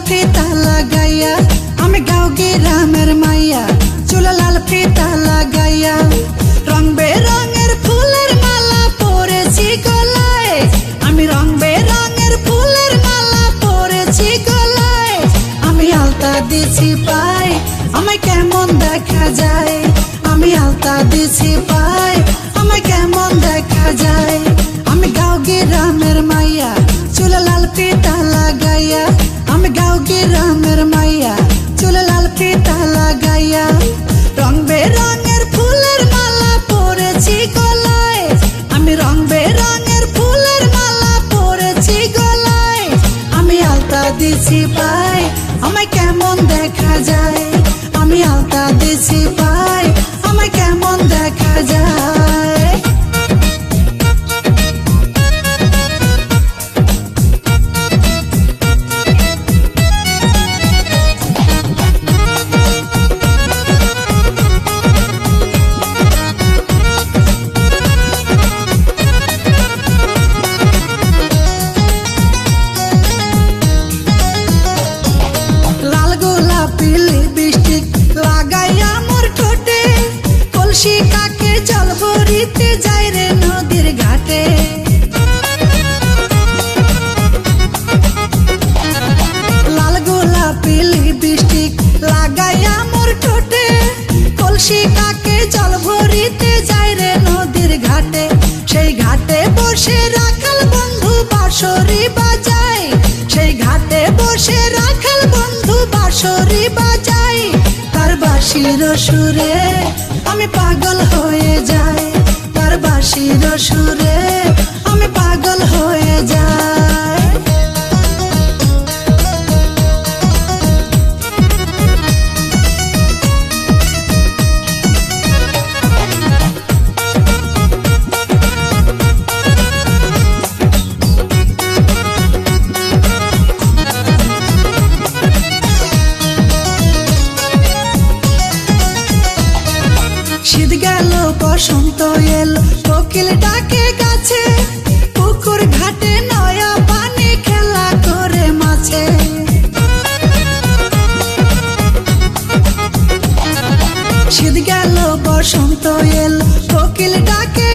ফিতা লাগাইয়া আমি গাঁও গ্রামের মাইয়া, চুলে লাল ফিতা লাগাইয়া রং বেরঙের ফুলের মালা পরেছি গলায়, আমি রং বেরঙের ফুলের মালা পরেছি গলায়। আমি আলতা দিছি পায়, আমায় কেমন দেখা যায়, আমি আলতা দিছি পায়, আমায় কেমন দেখা যায়। আমি গাঁও গ্রামের মাইয়া, চুলে লাল ফিতা লাগাইয়া, আমি গাঁও গ্রামের মাইয়া, চুলে লাল ফিতা লাগাইয়া রং বেরঙের ফুলের মালা পরেছি গলায়, আমি রং বেরঙের ফুলের মালা পরেছি গলায়। আমি আলতা দিছি পায়, আমায় কেমন দেখা যায়, আমি আলতা দিছি পায়, আমায় কেমন দেখা যায়। লাল গোলাপি লিপস্টিক লাগাইয়া মোর ঠোঁটে, কলসি কাকে জল ভরিতে যাই রে নদীর ঘাটে। লাল গোলাপি লিপস্টিক লাগাইয়া মোর ঠোঁটে, কলসি কাকে জল ভরিতে যাই রে নদীর ঘাটে। সেই ঘাটে বসে রাখাল বন্ধু বাঁশরি বাজায়, সেই ঘাটে বসে রাখাল বন্ধু বাঁশরি বাজায়। তার বাঁশির সুরে আমি পাগল হয়ে যাই, তার বাঁশির সুরে আমি পাগল হয়ে যাই। শীত গেল বসন্ত এলো, কোকিল ডাকে গাছে, পুকুর ঘাটে নয়া পানি খেলা করে মাছে। শীত গেল বসন্ত এলো,